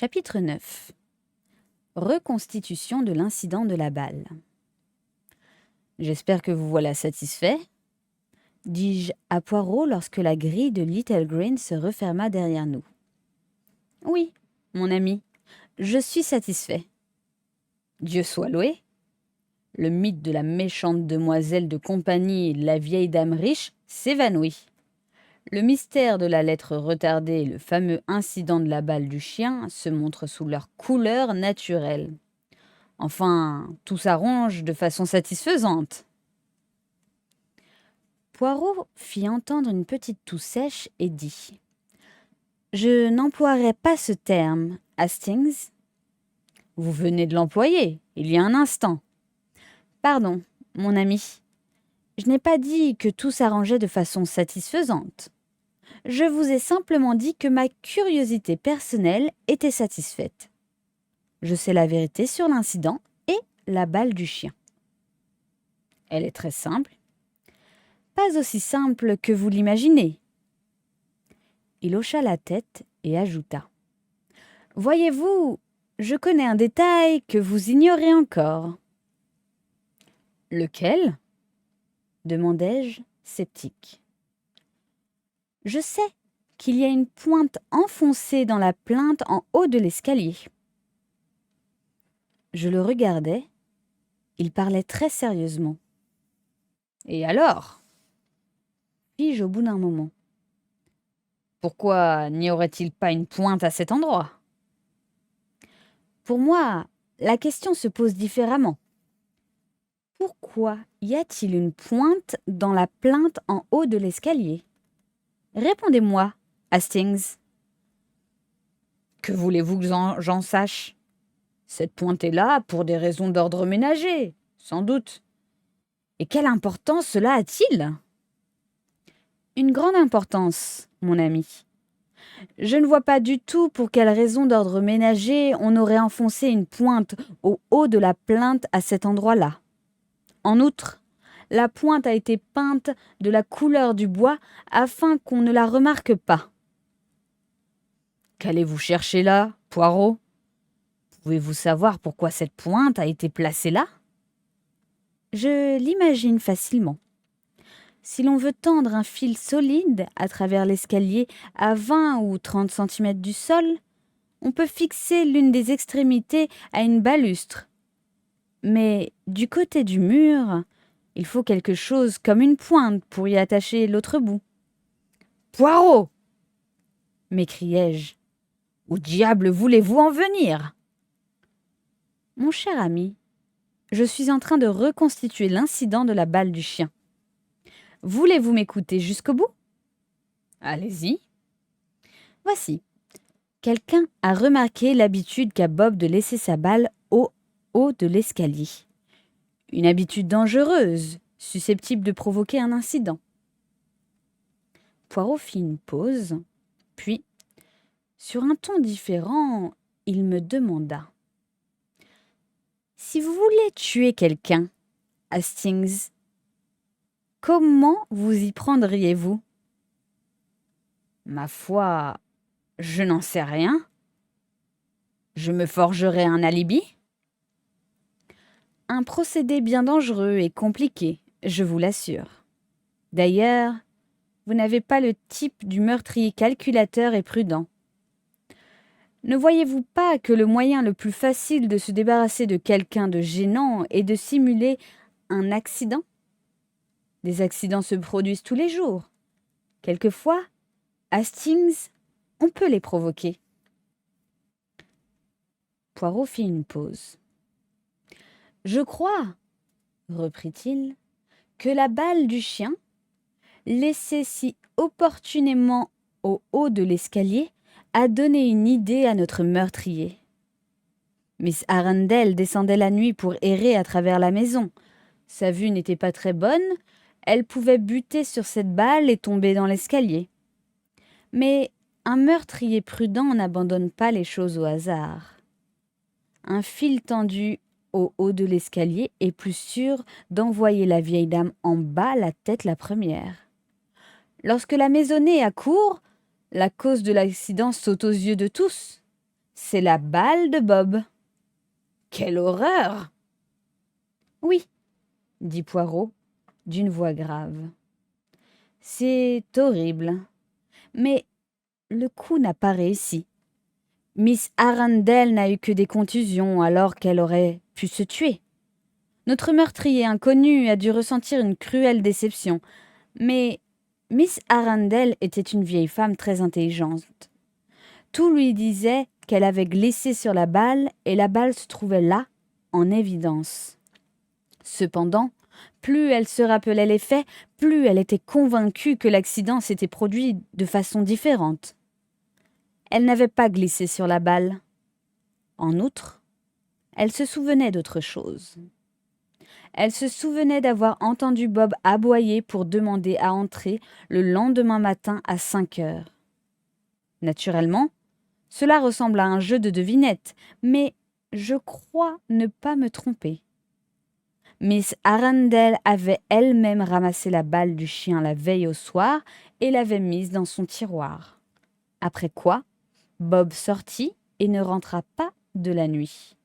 Chapitre 9. Reconstitution de l'incident de la balle. J'espère que vous voilà satisfait, dis-je à Poirot lorsque la grille de Little Green se referma derrière nous. Oui, mon ami, je suis satisfait. Dieu soit loué. Le mythe de la méchante demoiselle de compagnie, la vieille dame riche, s'évanouit. Le mystère de la lettre retardée et le fameux incident de la balle du chien se montrent sous leur couleur naturelle. Enfin, tout s'arrange de façon satisfaisante. Poirot fit entendre une petite toux sèche et dit « Je n'emploierai pas ce terme, Hastings. »« Vous venez de l'employer, il y a un instant. »« Pardon, mon ami. Je n'ai pas dit que tout s'arrangeait de façon satisfaisante. Je vous ai simplement dit que ma curiosité personnelle était satisfaite. Je sais la vérité sur l'incident et la balle du chien. Elle est très simple. Pas aussi simple que vous l'imaginez. Il hocha la tête et ajouta. Voyez-vous, je connais un détail que vous ignorez encore. Lequel ? Demandai-je, sceptique. Je sais qu'il y a une pointe enfoncée dans la plinthe en haut de l'escalier. Je le regardais. Il parlait très sérieusement. Et alors ? Fis-je au bout d'un moment. Pourquoi n'y aurait-il pas une pointe à cet endroit ? Pour moi, la question se pose différemment. Pourquoi y a-t-il une pointe dans la plinthe en haut de l'escalier ? Répondez-moi, Hastings. Que voulez-vous que j'en sache ? Cette pointe est là pour des raisons d'ordre ménager, sans doute. Et quelle importance cela a-t-il ? Une grande importance, mon ami. Je ne vois pas du tout pour quelle raison d'ordre ménager on aurait enfoncé une pointe au haut de la plinthe à cet endroit-là. En outre, la pointe a été peinte de la couleur du bois afin qu'on ne la remarque pas. Qu'allez-vous chercher là, Poirot ? Pouvez-vous savoir pourquoi cette pointe a été placée là ? Je l'imagine facilement. Si l'on veut tendre un fil solide à travers l'escalier à 20 ou 30 cm du sol, on peut fixer l'une des extrémités à une balustre. Mais du côté du mur, il faut quelque chose comme une pointe pour y attacher l'autre bout. « Poirot !» m'écriai-je. « Où diable voulez-vous en venir ?» Mon cher ami, je suis en train de reconstituer l'incident de la balle du chien. Voulez-vous m'écouter jusqu'au bout ? Allez-y. Voici. Quelqu'un a remarqué l'habitude qu'a Bob de laisser sa balle au haut de l'escalier. Une habitude dangereuse, susceptible de provoquer un incident. Poirot fit une pause, puis, sur un ton différent, il me demanda. Si vous voulez tuer quelqu'un, Hastings, comment vous y prendriez-vous ? Ma foi, je n'en sais rien. Je me forgerai un alibi ? Un procédé bien dangereux et compliqué, je vous l'assure. D'ailleurs, vous n'avez pas le type du meurtrier calculateur et prudent. Ne voyez-vous pas que le moyen le plus facile de se débarrasser de quelqu'un de gênant est de simuler un accident ? Des accidents se produisent tous les jours. Quelquefois, Hastings, on peut les provoquer. Poirot fit une pause. « Je crois, reprit-il, que la balle du chien, laissée si opportunément au haut de l'escalier, a donné une idée à notre meurtrier. Miss Arundel descendait la nuit pour errer à travers la maison. Sa vue n'était pas très bonne, elle pouvait buter sur cette balle et tomber dans l'escalier. Mais un meurtrier prudent n'abandonne pas les choses au hasard. Un fil tendu au haut de l'escalier est plus sûr d'envoyer la vieille dame en bas la tête la première. Lorsque la maisonnée accourt, la cause de l'accident saute aux yeux de tous. c'est la balle de Bob. » Quelle horreur! Oui, dit Poirot, d'une voix grave. C'est horrible. Mais le coup n'a pas réussi. Miss Arundel n'a eu que des contusions alors qu'elle aurait pu se tuer. Notre meurtrier inconnu a dû ressentir une cruelle déception. Mais Miss Arundel était une vieille femme très intelligente. Tout lui disait qu'elle avait glissé sur la balle et la balle se trouvait là, en évidence. Cependant, plus elle se rappelait les faits, plus elle était convaincue que l'accident s'était produit de façon différente. Elle n'avait pas glissé sur la balle. En outre, elle se souvenait d'autre chose. Elle se souvenait d'avoir entendu Bob aboyer pour demander à entrer le lendemain matin à 5 heures. Naturellement, cela ressemble à un jeu de devinette, mais je crois ne pas me tromper. Miss Arundel avait elle-même ramassé la balle du chien la veille au soir et l'avait mise dans son tiroir. Après quoi, Bob sortit et ne rentra pas de la nuit.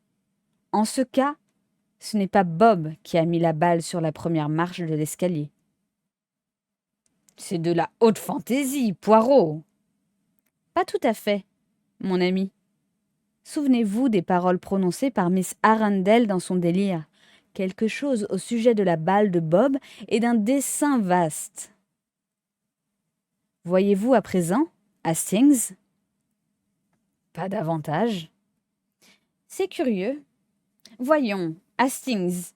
En ce cas, ce n'est pas Bob qui a mis la balle sur la première marche de l'escalier. C'est de la haute fantaisie, Poirot. Pas tout à fait, mon ami. Souvenez-vous des paroles prononcées par Miss Arundel dans son délire. Quelque chose au sujet de la balle de Bob et d'un dessin vaste. Voyez-vous à présent, Hastings? Pas davantage. C'est curieux. Voyons, Hastings,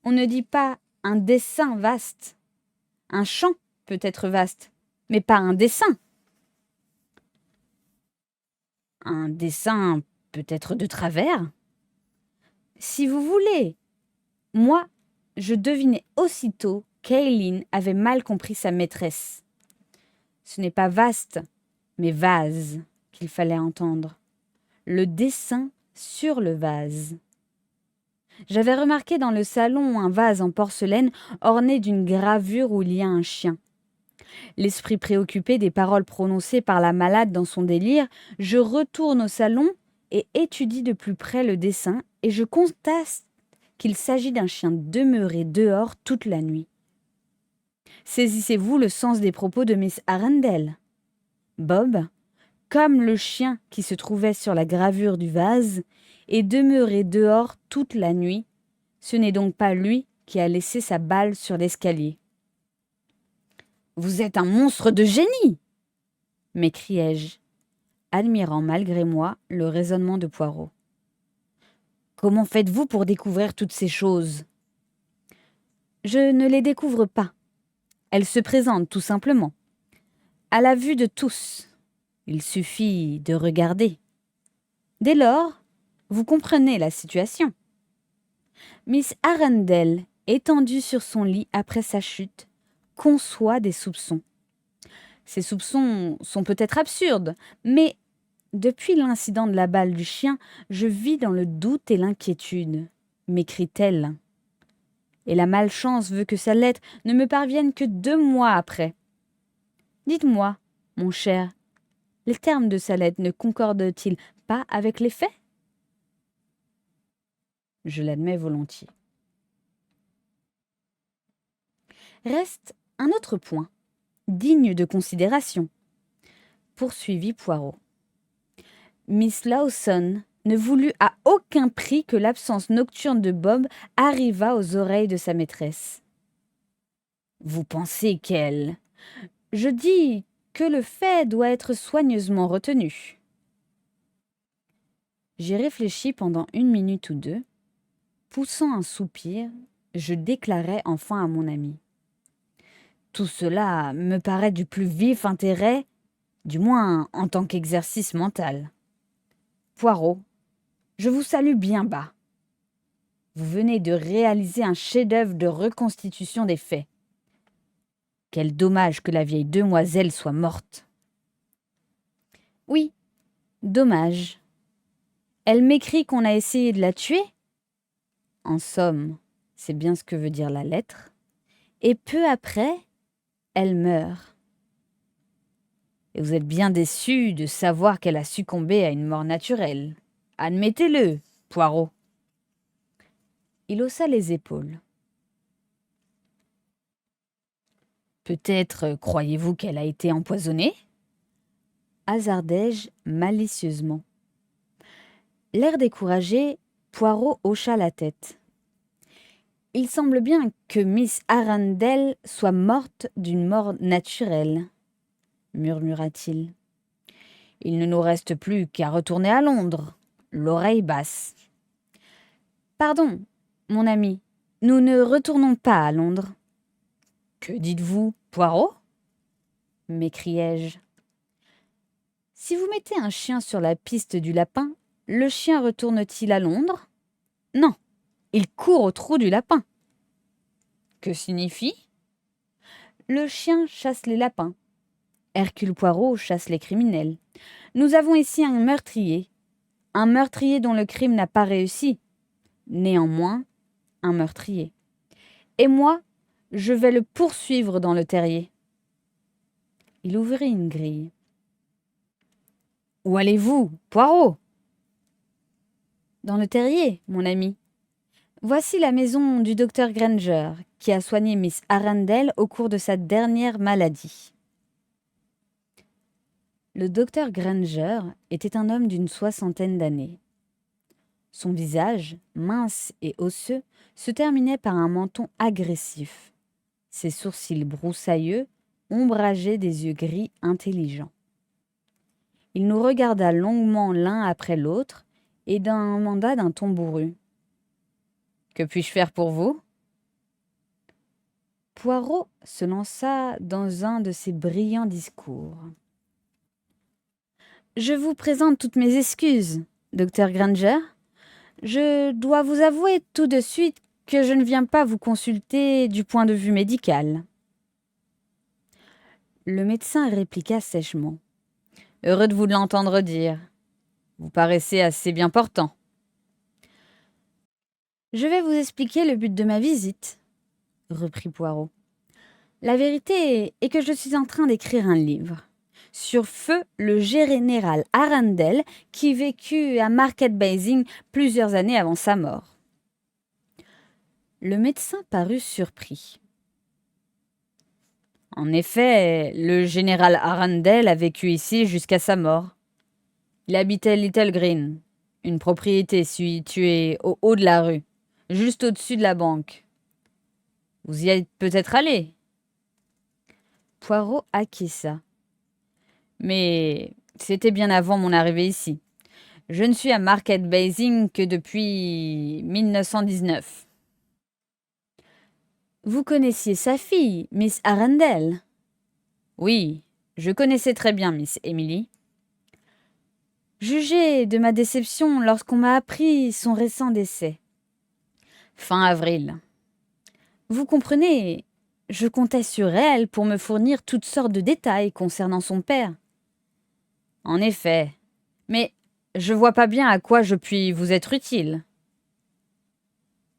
on ne dit pas un dessin vaste. Un champ peut être vaste, mais pas un dessin. Un dessin peut être de travers. Si vous voulez. Moi, je devinais aussitôt qu'Aileen avait mal compris sa maîtresse. Ce n'est pas vaste, mais vase qu'il fallait entendre. Le dessin sur le vase. J'avais remarqué dans le salon un vase en porcelaine orné d'une gravure où il y a un chien. L'esprit préoccupé des paroles prononcées par la malade dans son délire, je retourne au salon et étudie de plus près le dessin et je constate qu'il s'agit d'un chien demeuré dehors toute la nuit. Saisissez-vous le sens des propos de Miss Arundel. Bob, comme le chien qui se trouvait sur la gravure du vase, est demeuré dehors toute la nuit. Ce n'est donc pas lui qui a laissé sa balle sur l'escalier. « Vous êtes un monstre de génie !» m'écriai-je, admirant malgré moi le raisonnement de Poirot. « Comment faites-vous pour découvrir toutes ces choses ? » Je ne les découvre pas. Elles se présentent tout simplement, à la vue de tous. Il suffit de regarder. Dès lors, vous comprenez la situation. Miss Arundel, étendue sur son lit après sa chute, conçoit des soupçons. Ces soupçons sont peut-être absurdes, mais depuis l'incident de la balle du chien, je vis dans le doute et l'inquiétude, m'écrit-elle. Et la malchance veut que sa lettre ne me parvienne que 2 mois après. Dites-moi, mon cher, les termes de sa lettre ne concordent-ils pas avec les faits? Je l'admets volontiers. Reste un autre point, digne de considération, poursuivit Poirot. Miss Lawson ne voulut à aucun prix que l'absence nocturne de Bob arrivât aux oreilles de sa maîtresse. Vous pensez qu'elle... Je dis que le fait doit être soigneusement retenu. J'y réfléchis pendant 1 minute ou 2. Poussant un soupir, je déclarai enfin à mon ami. Tout cela me paraît du plus vif intérêt, du moins en tant qu'exercice mental. Poirot, je vous salue bien bas. Vous venez de réaliser un chef-d'œuvre de reconstitution des faits. Quel dommage que la vieille demoiselle soit morte. Oui, dommage. Elle m'écrit qu'on a essayé de la tuer. En somme, c'est bien ce que veut dire la lettre. Et peu après, elle meurt. Et vous êtes bien déçu de savoir qu'elle a succombé à une mort naturelle. Admettez-le, Poirot. Il haussa les épaules. Peut-être croyez-vous qu'elle a été empoisonnée? Hasardai-je malicieusement. L'air découragé, Poirot hocha la tête. Il semble bien que Miss Arundel soit morte d'une mort naturelle, murmura-t-il. Il ne nous reste plus qu'à retourner à Londres, l'oreille basse. Pardon, mon ami, nous ne retournons pas à Londres. Que dites-vous, Poirot? M'écriai-je. Si vous mettez un chien sur la piste du lapin, le chien retourne-t-il à Londres? Non, il court au trou du lapin. Que signifie? Le chien chasse les lapins. Hercule Poirot chasse les criminels. Nous avons ici un meurtrier dont le crime n'a pas réussi. Néanmoins, un meurtrier. Et moi, je vais le poursuivre dans le terrier. Il ouvrit une grille. Où allez-vous, Poirot? Dans le terrier, mon ami. Voici la maison du docteur Granger, qui a soigné Miss Arundel au cours de sa dernière maladie. Le docteur Granger était un homme d'une 60aine d'années. Son visage, mince et osseux, se terminait par un menton agressif. Ses sourcils broussailleux ombrageaient des yeux gris intelligents. Il nous regarda longuement l'un après l'autre et demanda d'un ton bourru. « Que puis-je faire pour vous ?» Poirot se lança dans un de ses brillants discours. « Je vous présente toutes mes excuses, docteur Granger. Je dois vous avouer tout de suite que je ne viens pas vous consulter du point de vue médical. » Le médecin répliqua sèchement. « Heureux de vous l'entendre dire. Vous paraissez assez bien portant. » « Je vais vous expliquer le but de ma visite, » reprit Poirot. « La vérité est que je suis en train d'écrire un livre sur feu le général Arundel qui vécut à Market Basing plusieurs années avant sa mort. » Le médecin parut surpris. « En effet, le général Arundel a vécu ici jusqu'à sa mort. Il habitait Little Green, une propriété située au haut de la rue, juste au-dessus de la banque. Vous y êtes peut-être allé? » Poirot acquiesça. « Mais c'était bien avant mon arrivée ici. Je ne suis à Market Basing que depuis 1919. » « Vous connaissiez sa fille, Miss Arundel? » ?»« Oui, je connaissais très bien Miss Emily. » »« Jugez de ma déception lorsqu'on m'a appris son récent décès. » »« Fin avril. » »« Vous comprenez, je comptais sur elle pour me fournir toutes sortes de détails concernant son père. » »« En effet, mais je vois pas bien à quoi je puis vous être utile. »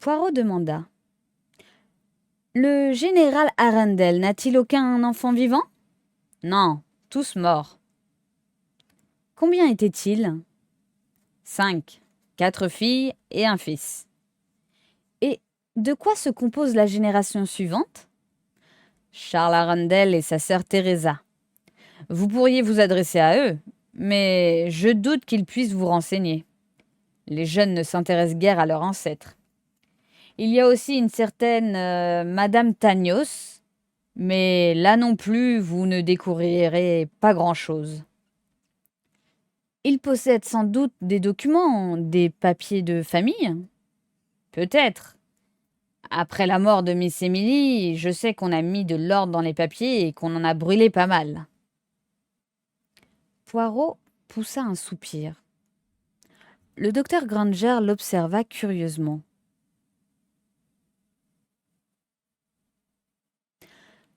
Poirot demanda. « Le général Arundel n'a-t-il aucun enfant vivant? » ?»« Non, tous morts. » »« Combien étaient-ils? » ?»« 5, 4 filles et un fils. » »« Et de quoi se compose la génération suivante? » ?»« Charles Arundel et sa sœur Teresa. Vous pourriez vous adresser à eux, mais je doute qu'ils puissent vous renseigner. Les jeunes ne s'intéressent guère à leurs ancêtres. Il y a aussi une certaine Madame Tagnos, mais là non plus, vous ne découvrirez pas grand-chose. » »« Il possède sans doute des documents, des papiers de famille? » »« Peut-être. Après la mort de Miss Emily, je sais qu'on a mis de l'ordre dans les papiers et qu'on en a brûlé pas mal. » Poirot poussa un soupir. Le docteur Granger l'observa curieusement.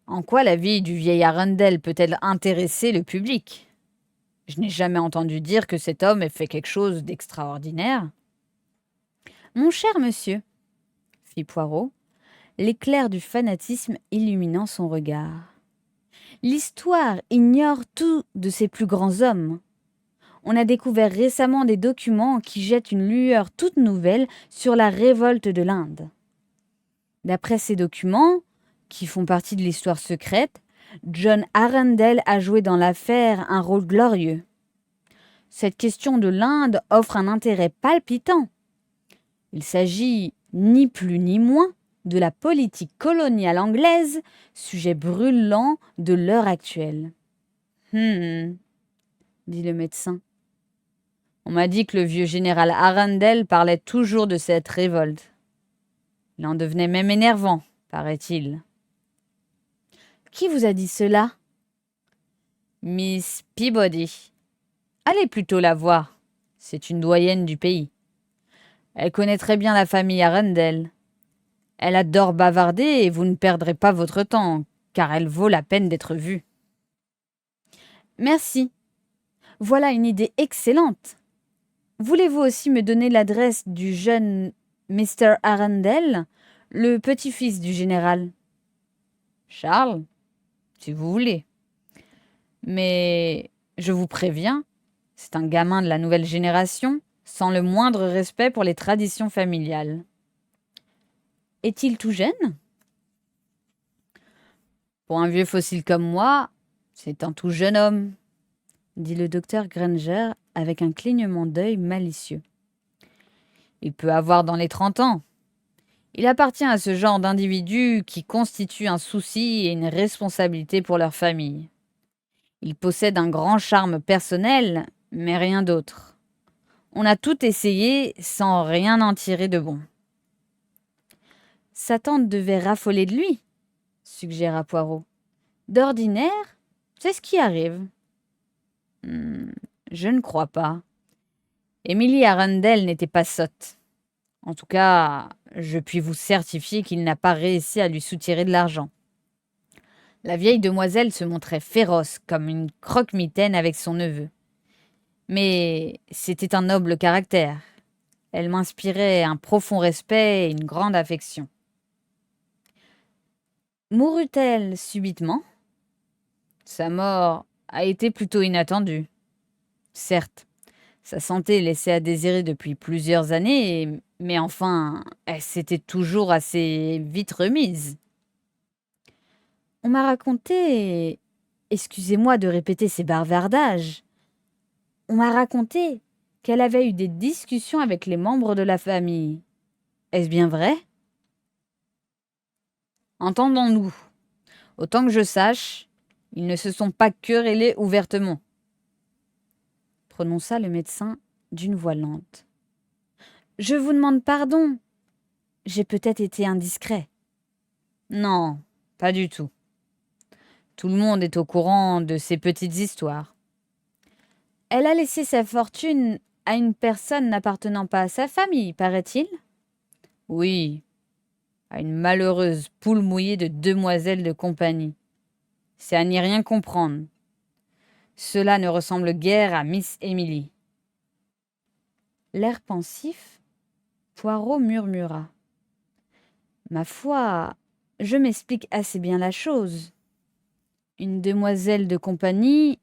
En quoi la vie du vieil Arundel peut-elle intéresser le public? Je n'ai jamais entendu dire que cet homme ait fait quelque chose d'extraordinaire. Mon cher monsieur, fit Poirot, l'éclair du fanatisme illuminant son regard, L'histoire ignore tout de ces plus grands hommes. On a découvert récemment des documents qui jettent une lueur toute nouvelle sur la révolte de l'Inde. D'après ces documents, qui font partie de l'histoire secrète, John Arundel a joué dans l'affaire un rôle glorieux. Cette question de l'Inde offre un intérêt palpitant. Il s'agit ni plus ni moins de la politique coloniale anglaise, sujet brûlant de l'heure actuelle. Dit le médecin. On m'a dit que le vieux général Arundel parlait toujours de cette révolte. Il en devenait même énervant, paraît-il. Qui vous a dit cela? Miss Peabody. Allez plutôt la voir. C'est une doyenne du pays. Elle connaît très bien la famille Arundel. Elle adore bavarder et vous ne perdrez pas votre temps, car elle vaut la peine d'être vue. Merci. Voilà une idée excellente. Voulez-vous aussi me donner l'adresse du jeune Mr. Arundel, le petit-fils du général? Charles, si vous voulez. Mais je vous préviens, c'est un gamin de la nouvelle génération, sans le moindre respect pour les traditions familiales. Est-il tout jeune? Pour un vieux fossile comme moi, c'est un tout jeune homme, dit le docteur Granger avec un clignement d'œil malicieux. Il peut avoir dans les 30 ans. Il appartient à ce genre d'individus qui constituent un souci et une responsabilité pour leur famille. Il possède un grand charme personnel, mais rien d'autre. On a tout essayé sans rien en tirer de bon. Sa tante devait raffoler de lui, suggéra Poirot. D'ordinaire, c'est ce qui arrive. Je ne crois pas. Emily Arundel n'était pas sotte. En tout cas, je puis vous certifier qu'il n'a pas réussi à lui soutirer de l'argent. La vieille demoiselle se montrait féroce, comme une croque-mitaine avec son neveu. Mais c'était un noble caractère. Elle m'inspirait un profond respect et une grande affection. Mourut-elle subitement? Sa mort a été plutôt inattendue. Certes, sa santé laissait à désirer depuis plusieurs années, mais enfin, elle s'était toujours assez vite remise. On m'a raconté, excusez-moi de répéter ces bavardages, on m'a raconté qu'elle avait eu des discussions avec les membres de la famille. Est-ce bien vrai? Entendons-nous. Autant que je sache, ils ne se sont pas querellés ouvertement, prononça le médecin d'une voix lente. Je vous demande pardon. J'ai peut-être été indiscret. Non, pas du tout. Tout le monde est au courant de ces petites histoires. Elle a laissé sa fortune à une personne n'appartenant pas à sa famille, paraît-il? Oui, à une malheureuse poule mouillée de demoiselle de compagnie. C'est à n'y rien comprendre. Cela ne ressemble guère à Miss Emily. L'air pensif, Poirot murmura. Ma foi, je m'explique assez bien la chose. Une demoiselle de compagnie,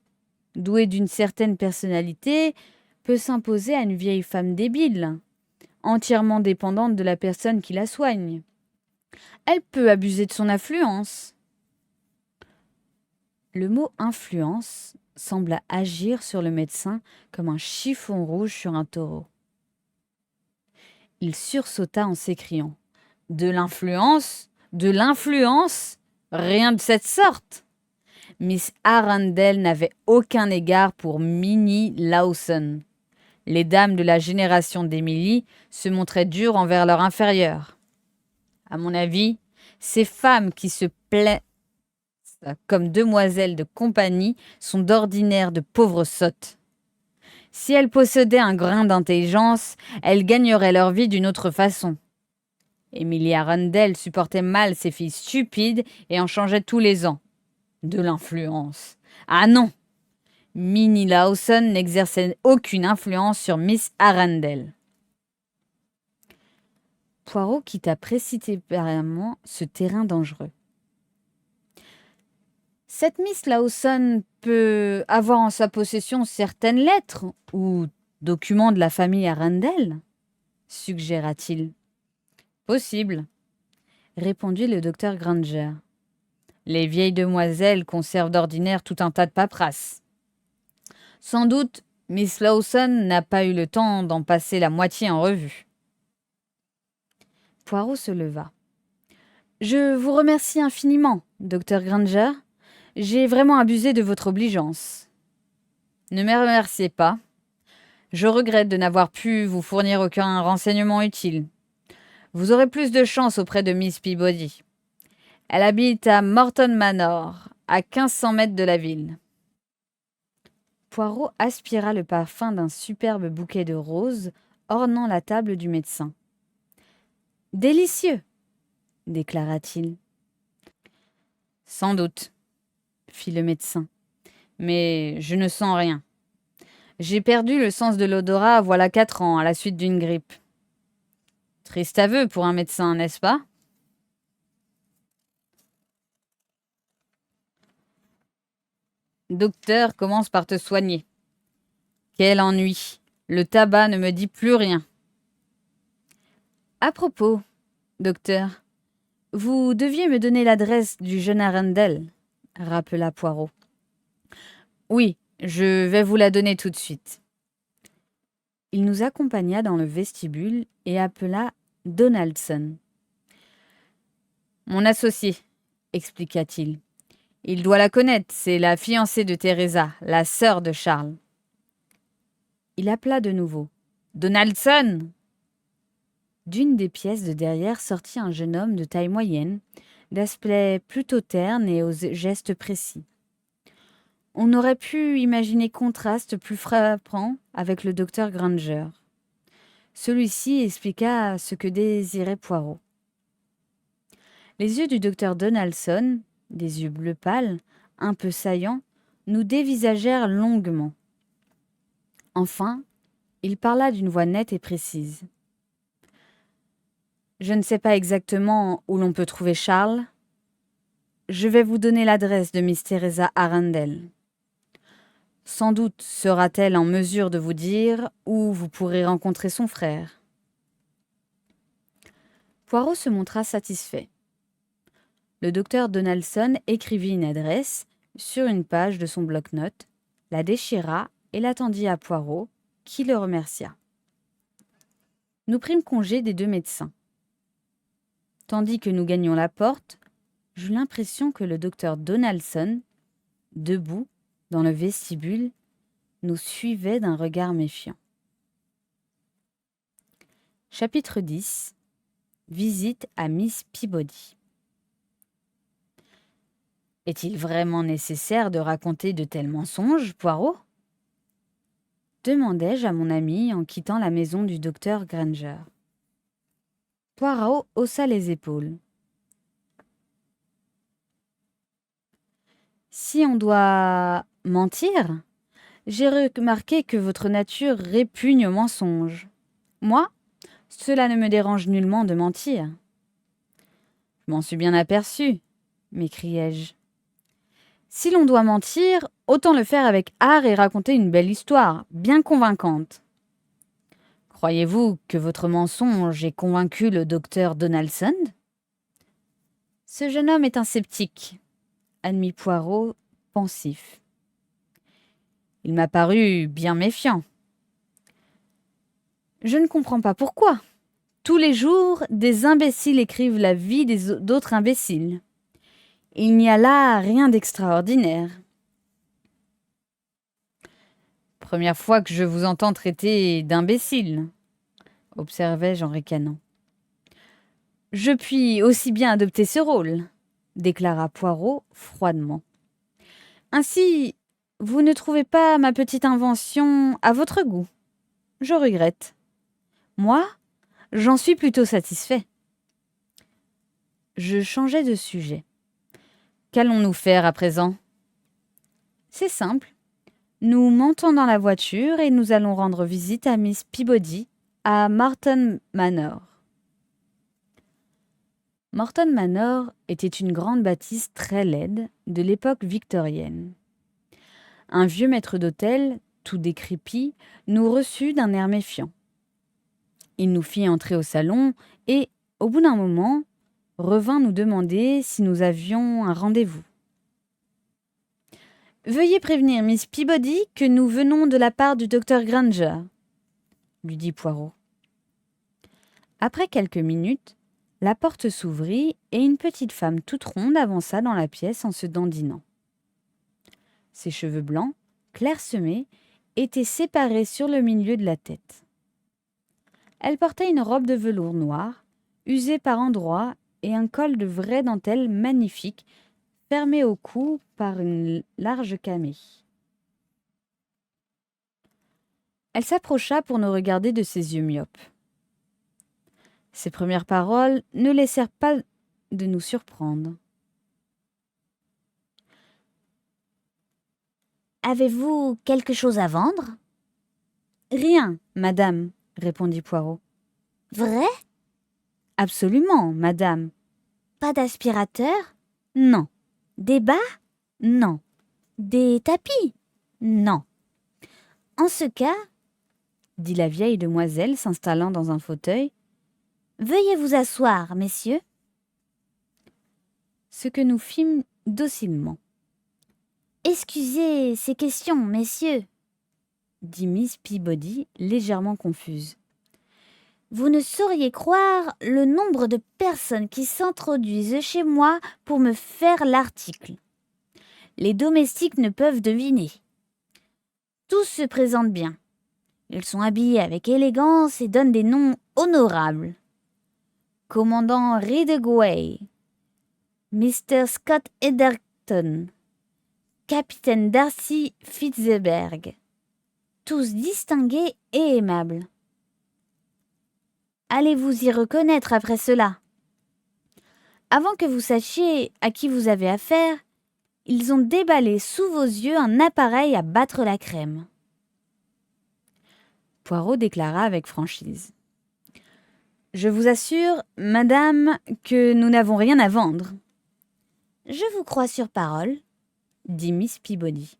douée d'une certaine personnalité, peut s'imposer à une vieille femme débile, entièrement dépendante de la personne qui la soigne. Elle peut abuser de son influence. Le mot influence sembla agir sur le médecin comme un chiffon rouge sur un taureau. Il sursauta en s'écriant « De l'influence? De l'influence? Rien de cette sorte !» Miss Arundel n'avait aucun égard pour Minnie Lawson. Les dames de la génération d'Emily se montraient dures envers leurs inférieures. À mon avis, ces femmes qui se plaisent comme demoiselles de compagnie sont d'ordinaire de pauvres sottes. Si elles possédaient un grain d'intelligence, elles gagneraient leur vie d'une autre façon. Emily Arundel supportait mal ces filles stupides et en changeait tous les ans. De l'influence. Ah non! Minnie Lawson n'exerçait aucune influence sur Miss Arundel. Poirot quitta précipitamment ce terrain dangereux. Cette Miss Lawson peut avoir en sa possession certaines lettres ou documents de la famille Arundel, suggéra-t-il. Possible, Répondit le docteur Granger. les vieilles demoiselles conservent d'ordinaire tout un tas de paperasses. Sans doute, Miss Lawson n'a pas eu le temps d'en passer la moitié en revue. Poirot se leva. Je vous remercie infiniment, docteur Granger. J'ai vraiment abusé de votre obligeance. Ne me remerciez pas. Je regrette de n'avoir pu vous fournir aucun renseignement utile. Vous aurez plus de chance auprès de Miss Peabody. Elle habite à Morton Manor, à 1500 mètres de la ville. Poirot aspira le parfum d'un superbe bouquet de roses ornant la table du médecin. « Délicieux !» déclara-t-il. « Sans doute, » fit le médecin. « mais je ne sens rien. J'ai perdu le sens de l'odorat voilà 4 ans à la suite d'une grippe. Triste aveu pour un médecin, n'est-ce pas ? Docteur commence par te soigner. Quel ennui. Le tabac ne me dit plus rien. À propos, docteur, vous deviez me donner l'adresse du jeune Arundel, rappela Poirot. Oui, je vais vous la donner tout de suite. Il nous accompagna dans le vestibule et appela Donaldson. Mon associé, expliqua-t-il. Il doit la connaître, c'est la fiancée de Teresa, la sœur de Charles. Il appela de nouveau. Donaldson ! D'une des pièces de derrière sortit un jeune homme de taille moyenne, d'aspect plutôt terne et aux gestes précis. On aurait pu imaginer contraste plus frappant avec le docteur Granger. Celui-ci expliqua ce que désirait Poirot. Les yeux du docteur Donaldson, des yeux bleu pâle, un peu saillants, nous dévisagèrent longuement. Enfin, il parla d'une voix nette et précise. « Je ne sais pas exactement où l'on peut trouver Charles. Je vais vous donner l'adresse de Miss Teresa Arundel. Sans doute sera-t-elle en mesure de vous dire où vous pourrez rencontrer son frère. » Poirot se montra satisfait. Le docteur Donaldson écrivit une adresse sur une page de son bloc-notes, la déchira et la tendit à Poirot, qui le remercia. Nous prîmes congé des deux médecins. Tandis que nous gagnions la porte, j'eus l'impression que le docteur Donaldson, debout, dans le vestibule, nous suivait d'un regard méfiant. Chapitre 10. Visite à Miss Peabody. Est-il vraiment nécessaire de raconter de tels mensonges, Poirot ? Demandai-je à mon ami en quittant la maison du docteur Granger. Poirot haussa les épaules. Si on doit mentir, j'ai remarqué que votre nature répugne aux mensonges. Moi, cela ne me dérange nullement de mentir. Je m'en suis bien aperçu, m'écriai-je. Si l'on doit mentir, autant le faire avec art et raconter une belle histoire, bien convaincante. Croyez-vous que votre mensonge ait convaincu le docteur Donaldson ? Ce jeune homme est un sceptique, admit Poirot, pensif. Il m'a paru bien méfiant. Je ne comprends pas pourquoi. Tous les jours, des imbéciles écrivent la vie d'autres imbéciles. Il n'y a là rien d'extraordinaire. Première fois que je vous entends traiter d'imbécile, observai-je en ricanant. Je puis aussi bien adopter ce rôle, déclara Poirot froidement. Ainsi, vous ne trouvez pas ma petite invention à votre goût ? Je regrette. Moi, j'en suis plutôt satisfait. Je changeai de sujet. Qu'allons-nous faire à présent ? C'est simple. Nous montons dans la voiture et nous allons rendre visite à Miss Peabody à Morton Manor. Morton Manor était une grande bâtisse très laide de l'époque victorienne. Un vieux maître d'hôtel, tout décrépit, nous reçut d'un air méfiant. Il nous fit entrer au salon et, au bout d'un moment, revint nous demander si nous avions un rendez-vous. « Veuillez prévenir Miss Peabody que nous venons de la part du docteur Granger, » lui dit Poirot. Après quelques minutes, la porte s'ouvrit et une petite femme toute ronde avança dans la pièce en se dandinant. Ses cheveux blancs, clairsemés, étaient séparés sur le milieu de la tête. Elle portait une robe de velours noir, usée par endroits, et un col de vraie dentelle magnifique, fermé au cou par une large camée. Elle s'approcha pour nous regarder de ses yeux myopes. Ses premières paroles ne laissèrent pas de nous surprendre. « Avez-vous quelque chose à vendre ?»« Rien, madame, » répondit Poirot. « Vrai ?»« Absolument, madame. »« Pas d'aspirateur ?»« Non. »« Des bas ?»« Non. »« Des tapis ?»« Non. »« En ce cas, » dit la vieille demoiselle s'installant dans un fauteuil, « veuillez vous asseoir, messieurs. » Ce que nous fîmes docilement. « Excusez ces questions, messieurs, » dit Miss Peabody, légèrement confuse. « Vous ne sauriez croire le nombre de personnes qui s'introduisent chez moi pour me faire l'article. Les domestiques ne peuvent deviner. Tous se présentent bien. Ils sont habillés avec élégance et donnent des noms honorables. Commandant Ridgway, Mr. Scott Ederton, Capitaine Darcy Fitzgerald, tous distingués et aimables. Allez-vous y reconnaître après cela? Avant que vous sachiez à qui vous avez affaire, ils ont déballé sous vos yeux un appareil à battre la crème. » Poirot déclara avec franchise. « Je vous assure, madame, que nous n'avons rien à vendre. »« Je vous crois sur parole, » dit Miss Peabody.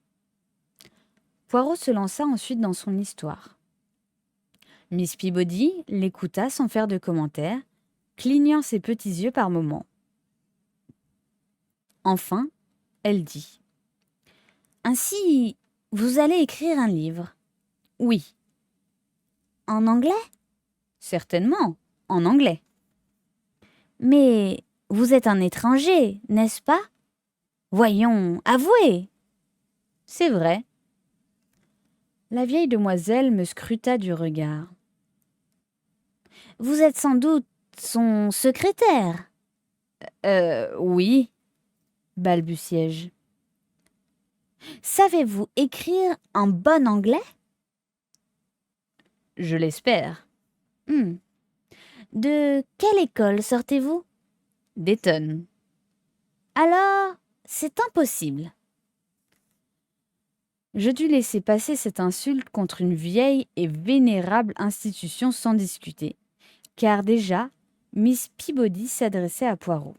Poirot se lança ensuite dans son histoire. Miss Peabody l'écouta sans faire de commentaire, clignant ses petits yeux par moments. Enfin, elle dit : « Ainsi, vous allez écrire un livre ? » ?»« Oui. »« En anglais ? » ?»« Certainement, en anglais. »« Mais vous êtes un étranger, n'est-ce pas ? Voyons, avouez. » »« C'est vrai. » La vieille demoiselle me scruta du regard. « Vous êtes sans doute son secrétaire ? » Oui, balbutiai-je. « Savez-vous écrire un bon anglais ? » Je l'espère. De quelle école sortez-vous ? D'Eton. Alors, c'est impossible. Je dus laisser passer cette insulte contre une vieille et vénérable institution sans discuter, car déjà, Miss Peabody s'adressait à Poirot.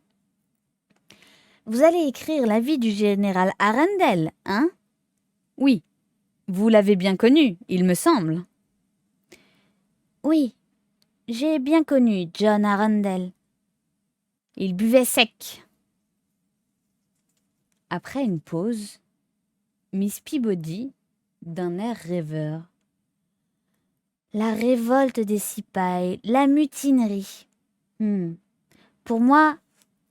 « Vous allez écrire la vie du général Arundel, hein ? » ?»« Oui, vous l'avez bien connu, il me semble. »« Oui, j'ai bien connu John Arundel. Il buvait sec. » Après une pause, Miss Peabody, d'un air rêveur. « La révolte des cipayes, la mutinerie. Pour moi,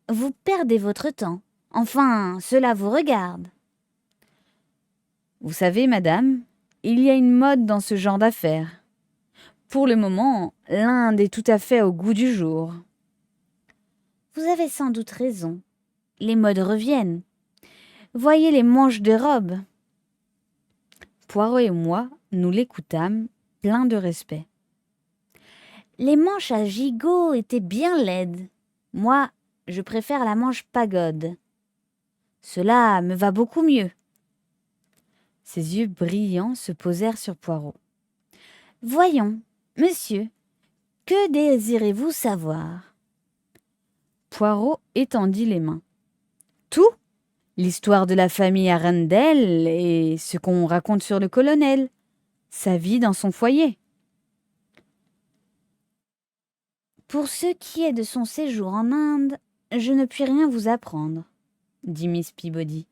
vous perdez votre temps. Enfin, cela vous regarde. » « Vous savez, madame, il y a une mode dans ce genre d'affaires. Pour le moment, l'Inde est tout à fait au goût du jour. » « Vous avez sans doute raison. Les modes reviennent. Voyez les manches de robes. » Poirot et moi, nous l'écoutâmes, pleins de respect. Les manches à gigot étaient bien laides. Moi, je préfère la manche pagode. Cela me va beaucoup mieux. Ses yeux brillants se posèrent sur Poirot. « Voyons, monsieur, que désirez-vous savoir ? » Poirot étendit les mains. Tout? L'histoire de la famille Arundel et ce qu'on raconte sur le colonel, sa vie dans son foyer. Pour ce qui est de son séjour en Inde, je ne puis rien vous apprendre, dit Miss Peabody.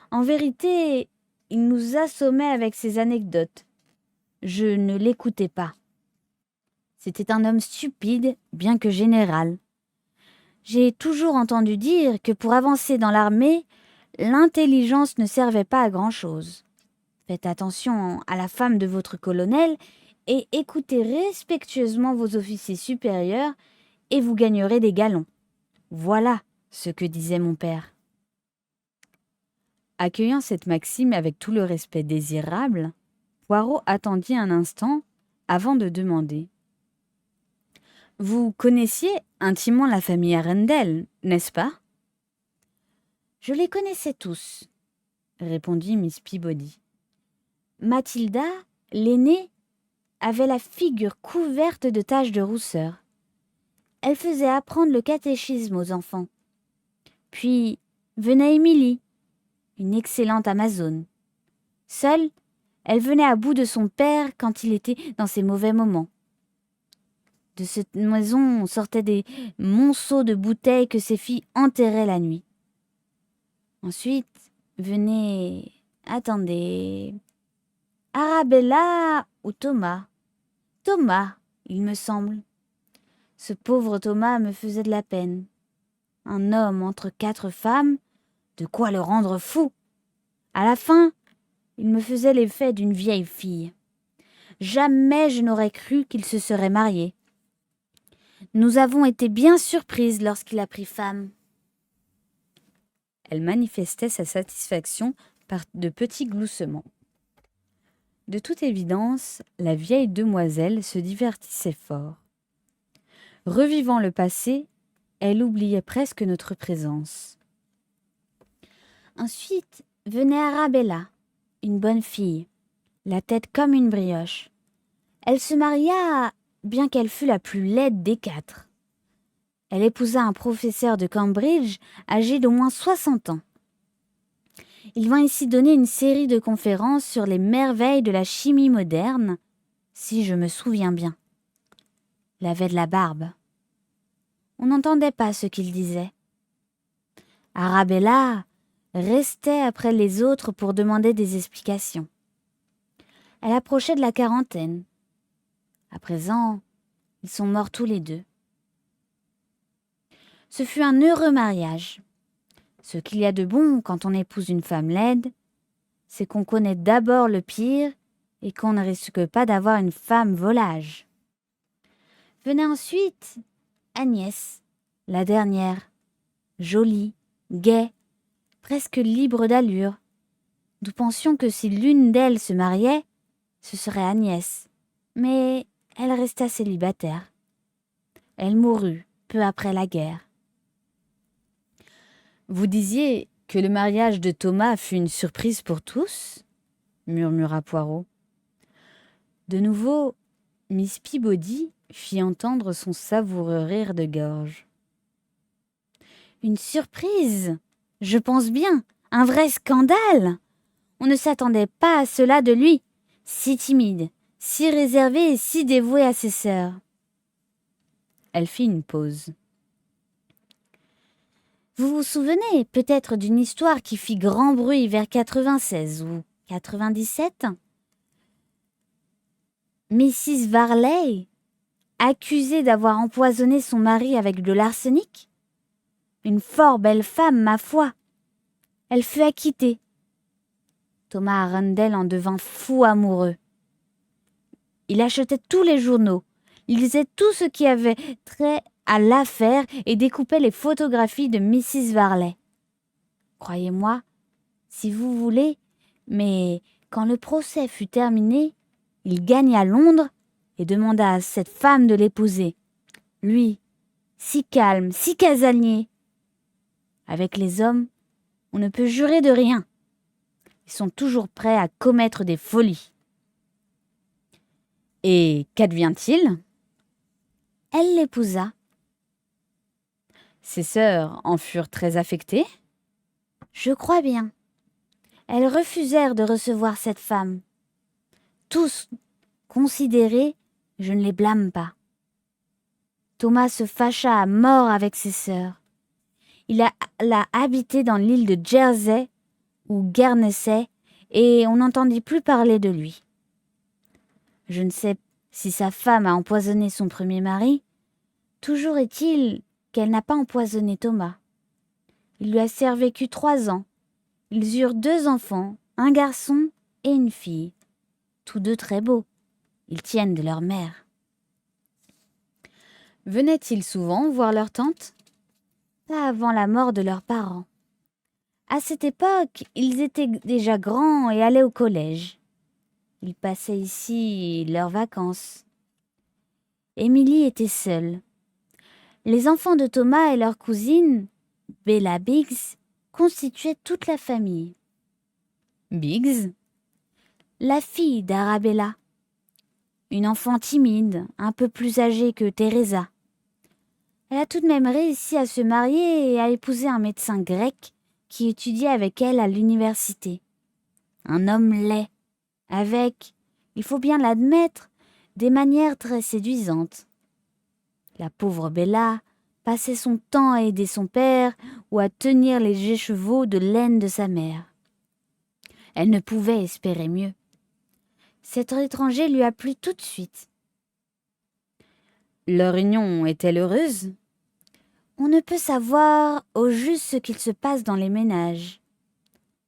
En vérité, il nous assommait avec ses anecdotes. Je ne l'écoutais pas. C'était un homme stupide, bien que général. J'ai toujours entendu dire que pour avancer dans l'armée, l'intelligence ne servait pas à grand-chose. Faites attention à la femme de votre colonel et écoutez respectueusement vos officiers supérieurs et vous gagnerez des galons. Voilà ce que disait mon père. Accueillant cette maxime avec tout le respect désirable, Poirot attendit un instant avant de demander. « Vous connaissiez intimement la famille Arundel, n'est-ce pas ?»« Je les connaissais tous, » répondit Miss Peabody. « Mathilda, l'aînée, avait la figure couverte de taches de rousseur. Elle faisait apprendre le catéchisme aux enfants. Puis venait Émilie, une excellente amazone. Seule, elle venait à bout de son père quand il était dans ses mauvais moments. De cette maison sortaient des monceaux de bouteilles que ses filles enterraient la nuit. Ensuite venait... Attendez... Arabella ou Thomas. Thomas, il me semble. Ce pauvre Thomas me faisait de la peine. Un homme entre 4 femmes, de quoi le rendre fou. À la fin, il me faisait l'effet d'une vieille fille. Jamais je n'aurais cru qu'il se serait marié. Nous avons été bien surprises lorsqu'il a pris femme. » Elle manifestait sa satisfaction par de petits gloussements. De toute évidence, la vieille demoiselle se divertissait fort. Revivant le passé, elle oubliait presque notre présence. Ensuite venait Arabella, une bonne fille, la tête comme une brioche. Elle se maria, bien qu'elle fût la plus laide des 4. Elle épousa un professeur de Cambridge âgé d'au moins 60 ans. Il vint ici donner une série de conférences sur les merveilles de la chimie moderne, si je me souviens bien. Il avait de la barbe. On n'entendait pas ce qu'il disait. Arabella restait après les autres pour demander des explications. Elle approchait de la 40. À présent, ils sont morts tous les 2. Ce fut un heureux mariage. Ce qu'il y a de bon quand on épouse une femme laide, c'est qu'on connaît d'abord le pire et qu'on ne risque pas d'avoir une femme volage. Venait ensuite Agnès, la dernière, jolie, gaie, presque libre d'allure. Nous pensions que si l'une d'elles se mariait, ce serait Agnès, mais elle resta célibataire. Elle mourut peu après la guerre. Vous disiez que le mariage de Thomas fut une surprise pour tous, murmura Poirot. De nouveau, Miss Peabody fit entendre son savoureux rire de gorge. Une surprise, je pense bien, un vrai scandale. On ne s'attendait pas à cela de lui, si timide, si réservé et si dévoué à ses sœurs. Elle fit une pause. Vous vous souvenez peut-être d'une histoire qui fit grand bruit vers 96 ou 97 ? Mrs. Varley, accusée d'avoir empoisonné son mari avec de l'arsenic ? Une fort belle femme, ma foi. Elle fut acquittée. Thomas Arundel en devint fou amoureux. Il achetait tous les journaux, il lisait tout ce qui avait trait à l'affaire et découpait les photographies de Mrs. Varley. Croyez-moi, si vous voulez, mais quand le procès fut terminé, il gagna Londres et demanda à cette femme de l'épouser. Lui, si calme, si casanier. Avec les hommes, on ne peut jurer de rien. Ils sont toujours prêts à commettre des folies. Et qu'advient-il ? Elle l'épousa. Ses sœurs en furent très affectées? Je crois bien. Elles refusèrent de recevoir cette femme. Tous considérés, je ne les blâme pas. Thomas se fâcha à mort avec ses sœurs. L'a habité dans l'île de Jersey ou Guernesey et on n'entendit plus parler de lui. Je ne sais si sa femme a empoisonné son premier mari. Toujours est-il qu'elle n'a pas empoisonné Thomas. Il lui a survécu 3 ans. Ils eurent 2 enfants, un garçon et une fille. Tous 2 très beaux. Ils tiennent de leur mère. Venaient-ils souvent voir leur tante? Pas avant la mort de leurs parents. À cette époque, ils étaient déjà grands et allaient au collège. Ils passaient ici leurs vacances. Émilie était seule. Les enfants de Thomas et leur cousine, Bella Biggs, constituaient toute la famille. Biggs? La fille d'Arabella, une enfant timide, un peu plus âgée que Teresa. Elle a tout de même réussi à se marier et à épouser un médecin grec qui étudiait avec elle à l'université. Un homme laid, avec, il faut bien l'admettre, des manières très séduisantes. La pauvre Bella passait son temps à aider son père ou à tenir les écheveaux de laine de sa mère. Elle ne pouvait espérer mieux. Cet étranger lui a plu tout de suite. Leur union est-elle heureuse? On ne peut savoir au juste ce qu'il se passe dans les ménages,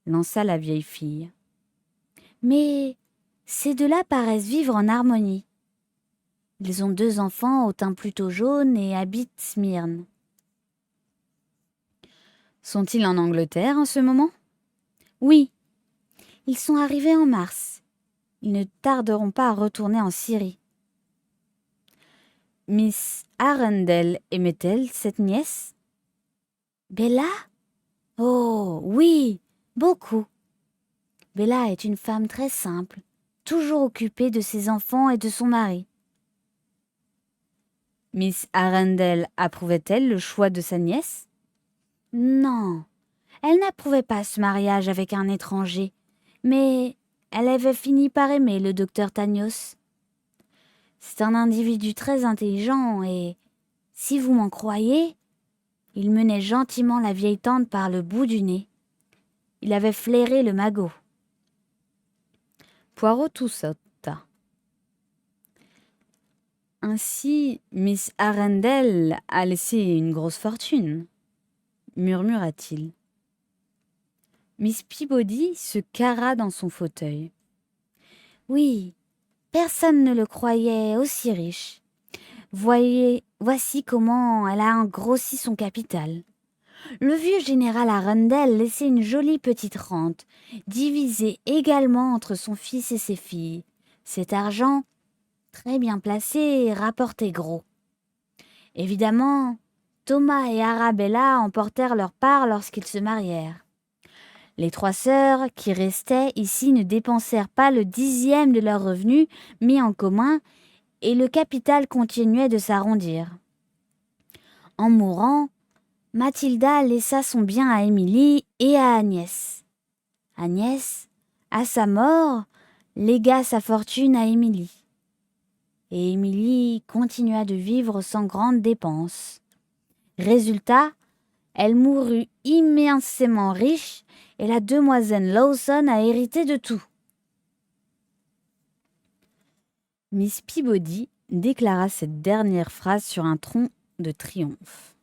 lança la vieille fille. Mais ces 2-là paraissent vivre en harmonie. Ils ont 2 enfants au teint plutôt jaune et habitent Smyrne. Sont-ils en Angleterre en ce moment? Oui, ils sont arrivés en mars. Ils ne tarderont pas à retourner en Syrie. Miss Arundel aimait-elle cette nièce? Bella? Oh, oui, beaucoup. Bella est une femme très simple, toujours occupée de ses enfants et de son mari. Miss Arundel approuvait-elle le choix de sa nièce? Non, elle n'approuvait pas ce mariage avec un étranger, mais elle avait fini par aimer le docteur Tanios. C'est un individu très intelligent et, si vous m'en croyez, il menait gentiment la vieille tante par le bout du nez. Il avait flairé le magot. Poirot toussa. Ainsi, Miss Arundel a laissé une grosse fortune, murmura-t-il. Miss Peabody se carra dans son fauteuil. Oui, personne ne le croyait aussi riche. Voici comment elle a engrossi son capital. Le vieux général Arundel laissait une jolie petite rente, divisée également entre son fils et ses filles. Cet argent, très bien placé, rapportait gros. Évidemment, Thomas et Arabella emportèrent leur part lorsqu'ils se marièrent. Les 3 sœurs qui restaient ici ne dépensèrent pas le 10e de leurs revenus mis en commun et le capital continuait de s'arrondir. En mourant, Mathilda laissa son bien à Émilie et à Agnès. Agnès, à sa mort, légua sa fortune à Émilie. Et Émilie continua de vivre sans grandes dépenses. Résultat, elle mourut immensément riche et la demoiselle Lawson a hérité de tout. Miss Peabody déclara cette dernière phrase sur un ton de triomphe.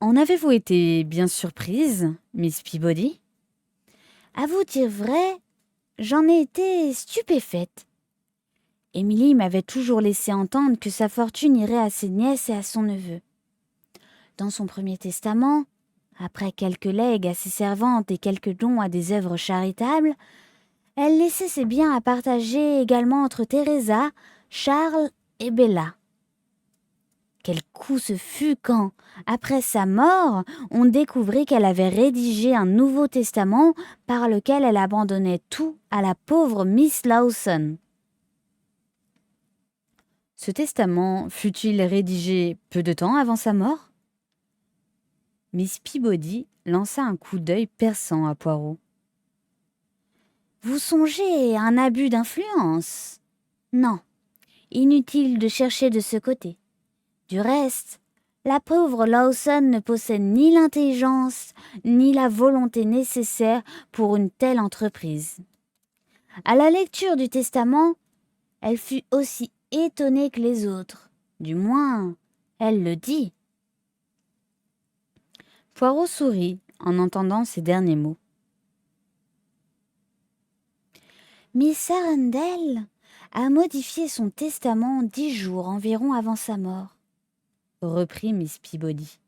En avez-vous été bien surprise, Miss Peabody? À vous dire vrai, j'en ai été stupéfaite. Émilie m'avait toujours laissé entendre que sa fortune irait à ses nièces et à son neveu. Dans son premier testament, après quelques legs à ses servantes et quelques dons à des œuvres charitables, elle laissait ses biens à partager également entre Teresa, Charles et Bella. Quel coup ce fut quand, après sa mort, on découvrit qu'elle avait rédigé un Nouveau Testament par lequel elle abandonnait tout à la pauvre Miss Lawson. Ce testament fut-il rédigé peu de temps avant sa mort? Miss Peabody lança un coup d'œil perçant à Poirot. Vous songez à un abus d'influence? Non, inutile de chercher de ce côté. Du reste, la pauvre Lawson ne possède ni l'intelligence ni la volonté nécessaire pour une telle entreprise. À la lecture du testament, elle fut aussi étonnée que les autres. Du moins, elle le dit. Poirot sourit en entendant ces derniers mots. Miss Arundel a modifié son testament 10 jours environ avant sa mort, reprit Miss Peabody.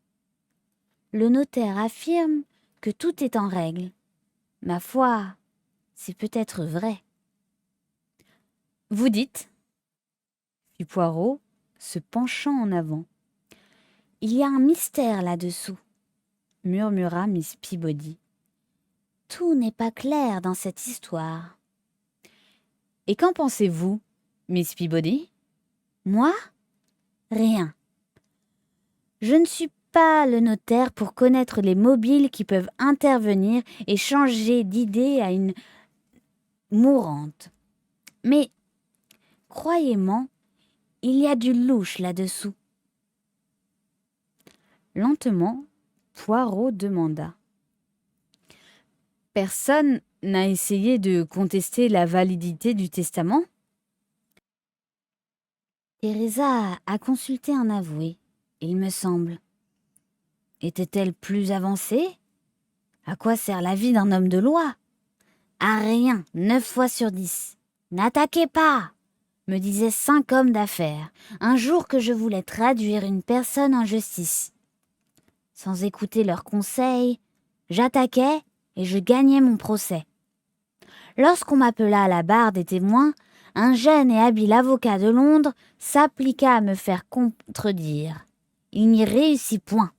Le notaire affirme que tout est en règle. Ma foi, c'est peut-être vrai. Vous dites, fit Poirot, se penchant en avant. Il y a un mystère là-dessous, murmura Miss Peabody. Tout n'est pas clair dans cette histoire. Et qu'en pensez-vous, Miss Peabody? Moi? Rien. Je ne suis pas le notaire pour connaître les mobiles qui peuvent intervenir et changer d'idée à une mourante. Mais, croyez-moi, il y a du louche là-dessous. Lentement, Poirot demanda. Personne n'a essayé de contester la validité du testament? Teresa a consulté un avoué, il me semble. Était-elle plus avancée? À quoi sert la vie d'un homme de loi? À rien, 9 fois sur 10. N'attaquez pas, me disaient 5 hommes d'affaires, un jour que je voulais traduire une personne en justice. Sans écouter leurs conseils, j'attaquais et je gagnais mon procès. Lorsqu'on m'appela à la barre des témoins, un jeune et habile avocat de Londres s'appliqua à me faire contredire. Il n'y réussit point.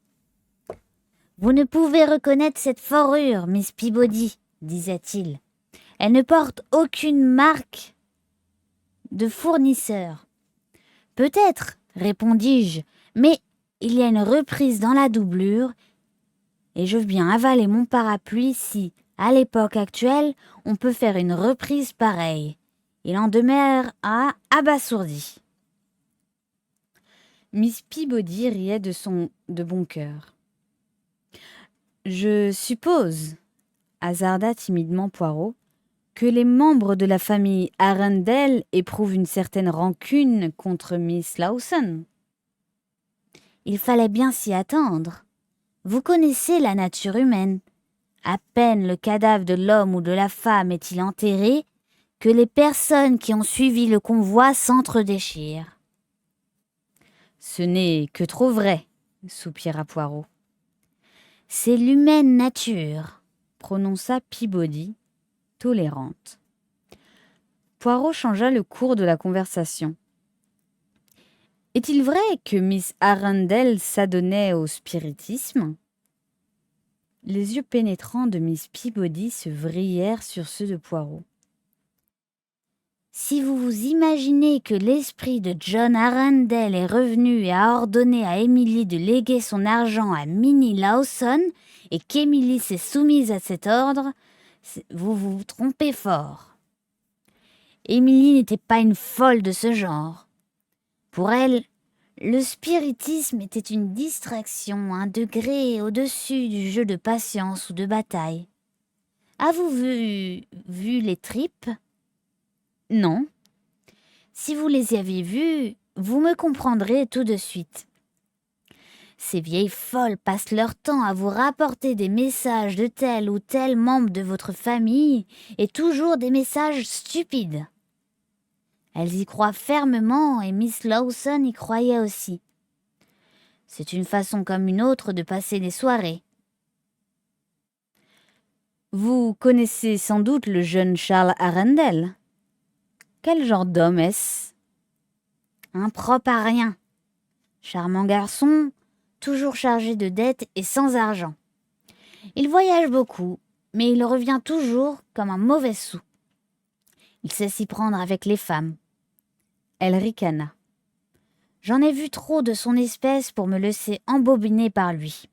Vous ne pouvez reconnaître cette forure, Miss Peabody, disait-il. Elle ne porte aucune marque de fournisseur. Peut-être, répondis-je, mais il y a une reprise dans la doublure et je veux bien avaler mon parapluie si, à l'époque actuelle, on peut faire une reprise pareille. Il en demeure abasourdi. Miss Peabody riait de bon cœur. Je suppose, hasarda timidement Poirot, que les membres de la famille Arundel éprouvent une certaine rancune contre Miss Lawson. Il fallait bien s'y attendre. Vous connaissez la nature humaine. À peine le cadavre de l'homme ou de la femme est-il enterré que les personnes qui ont suivi le convoi s'entre-déchirent. Ce n'est que trop vrai, soupira Poirot. C'est l'humaine nature, prononça Peabody, tolérante. Poirot changea le cours de la conversation. Est-il vrai que Miss Arundel s'adonnait au spiritisme? Les yeux pénétrants de Miss Peabody se vrillèrent sur ceux de Poirot. Si vous vous imaginez que l'esprit de John Arundel est revenu et a ordonné à Emily de léguer son argent à Minnie Lawson et qu'Emily s'est soumise à cet ordre, vous vous trompez fort. Emily n'était pas une folle de ce genre. Pour elle, le spiritisme était une distraction, un degré au-dessus du jeu de patience ou de bataille. Avez-vous vu les tripes? Non. Si vous les avez vues, vous me comprendrez tout de suite. Ces vieilles folles passent leur temps à vous rapporter des messages de tel ou tel membre de votre famille et toujours des messages stupides. Elles y croient fermement et Miss Lawson y croyait aussi. C'est une façon comme une autre de passer des soirées. Vous connaissez sans doute le jeune Charles Arundel. Quel genre d'homme est-ce? Impropre à rien. Charmant garçon, toujours chargé de dettes et sans argent. Il voyage beaucoup, mais il revient toujours comme un mauvais sou. Il sait s'y prendre avec les femmes. Elle ricana. J'en ai vu trop de son espèce pour me laisser embobiner par lui.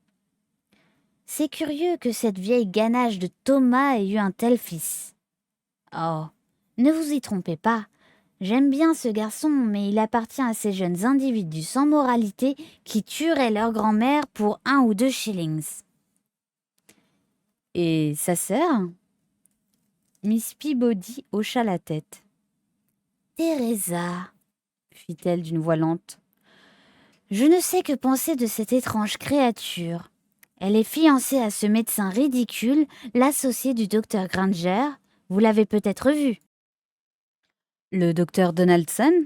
C'est curieux que cette vieille ganache de Thomas ait eu un tel fils. Oh, ne vous y trompez pas. J'aime bien ce garçon, mais il appartient à ces jeunes individus sans moralité qui tueraient leur grand-mère pour 1 ou 2 shillings. Et sa sœur? Miss Peabody hocha la tête. Teresa, fit-elle d'une voix lente. Je ne sais que penser de cette étrange créature. Elle est fiancée à ce médecin ridicule, l'associé du docteur Granger. Vous l'avez peut-être vu. Le docteur Donaldson?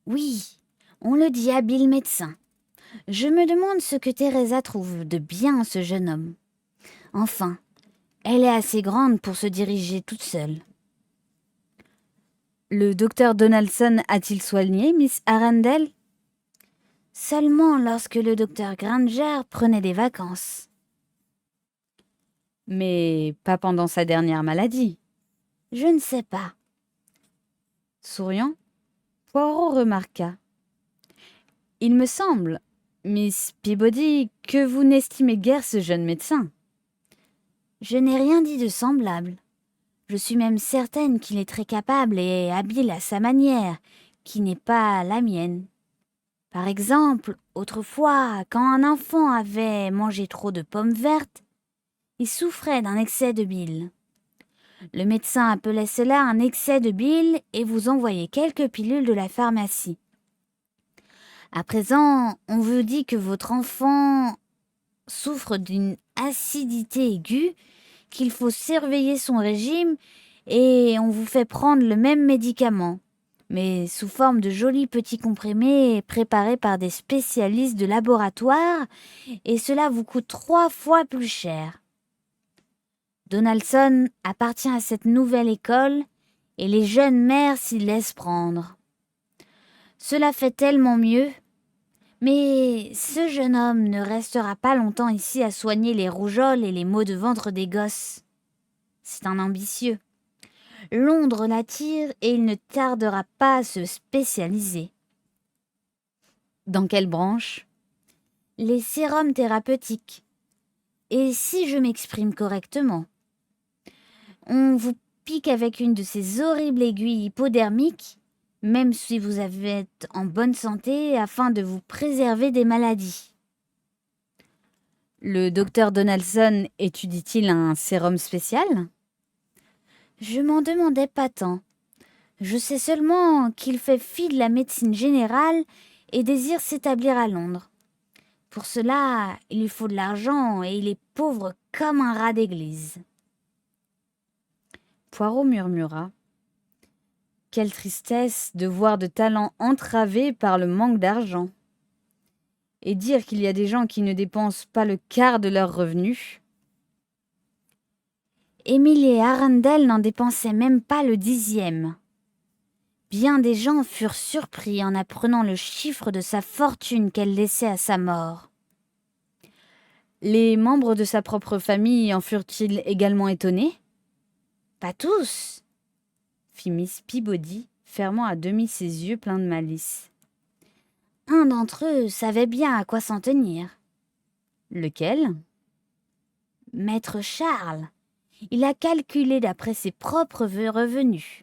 Oui, on le dit habile médecin. Je me demande ce que Teresa trouve de bien en ce jeune homme. Enfin, elle est assez grande pour se diriger toute seule. Le docteur Donaldson a-t-il soigné Miss Arundel? Seulement lorsque le docteur Granger prenait des vacances. Mais pas pendant sa dernière maladie. Je ne sais pas. Souriant, Poirot remarqua. Il me semble, Miss Peabody, que vous n'estimez guère ce jeune médecin. Je n'ai rien dit de semblable. Je suis même certaine qu'il est très capable et habile à sa manière, qui n'est pas la mienne. Par exemple, autrefois, quand un enfant avait mangé trop de pommes vertes, il souffrait d'un excès de bile. Le médecin appelait cela un excès de bile et vous envoyait quelques pilules de la pharmacie. À présent, on vous dit que votre enfant souffre d'une acidité aiguë, qu'il faut surveiller son régime et on vous fait prendre le même médicament, mais sous forme de jolis petits comprimés préparés par des spécialistes de laboratoire et cela vous coûte 3 fois plus cher. Donaldson appartient à cette nouvelle école et les jeunes mères s'y laissent prendre. Cela fait tellement mieux. Mais ce jeune homme ne restera pas longtemps ici à soigner les rougeoles et les maux de ventre des gosses. C'est un ambitieux. Londres l'attire et il ne tardera pas à se spécialiser. Dans quelle branche? Les sérums thérapeutiques. Et si je m'exprime correctement, on vous pique avec une de ces horribles aiguilles hypodermiques, même si vous êtes en bonne santé, afin de vous préserver des maladies. Le docteur Donaldson étudie-t-il un sérum spécial? Je m'en demandais pas tant. Je sais seulement qu'il fait fi de la médecine générale et désire s'établir à Londres. Pour cela, il lui faut de l'argent et il est pauvre comme un rat d'église. Poirot murmura. Quelle tristesse de voir de talents entravés par le manque d'argent. Et dire qu'il y a des gens qui ne dépensent pas le quart de leurs revenus. Émilie Arundel n'en dépensait même pas le 10e. Bien des gens furent surpris en apprenant le chiffre de sa fortune qu'elle laissait à sa mort. Les membres de sa propre famille en furent-ils également étonnés? Pas tous, fit Miss Peabody, fermant à demi ses yeux pleins de malice. Un d'entre eux savait bien à quoi s'en tenir. Lequel? Maître Charles. Il a calculé d'après ses propres revenus.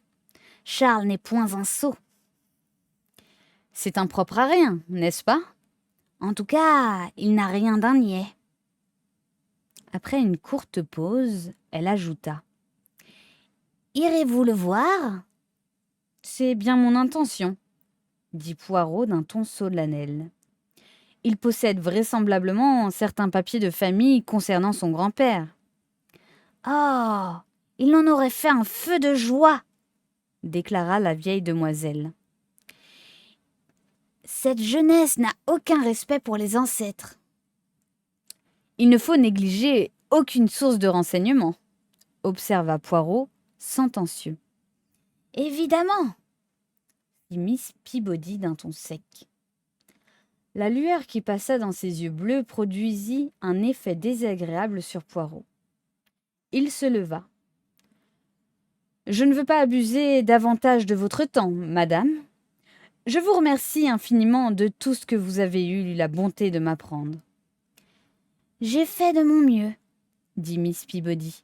Charles n'est point un sot. C'est impropre à rien, n'est-ce pas? En tout cas, il n'a rien d'un niais. Après une courte pause, elle ajouta. Irez-vous le voir? C'est bien mon intention, dit Poirot d'un ton solennel. Il possède vraisemblablement certains papiers de famille concernant son grand-père. Oh, il en aurait fait un feu de joie, déclara la vieille demoiselle. Cette jeunesse n'a aucun respect pour les ancêtres. Il ne faut négliger aucune source de renseignement, observa Poirot, sentencieux. Évidemment, dit Miss Peabody d'un ton sec. La lueur qui passa dans ses yeux bleus produisit un effet désagréable sur Poirot. Il se leva. « Je ne veux pas abuser davantage de votre temps, madame, Je vous remercie infiniment de tout ce que vous avez eu la bonté de m'apprendre. J'ai fait de mon mieux, dit Miss Peabody.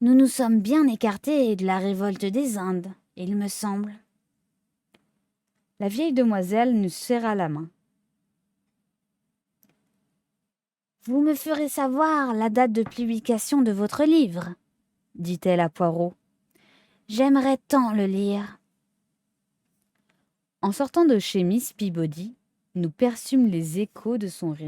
Nous nous sommes bien écartés de la révolte des Indes, il me semble. La vieille demoiselle nous serra la main. Vous me ferez savoir la date de publication de votre livre, dit-elle à Poirot. J'aimerais tant le lire. En sortant de chez Miss Peabody, nous perçûmes les échos de son rire.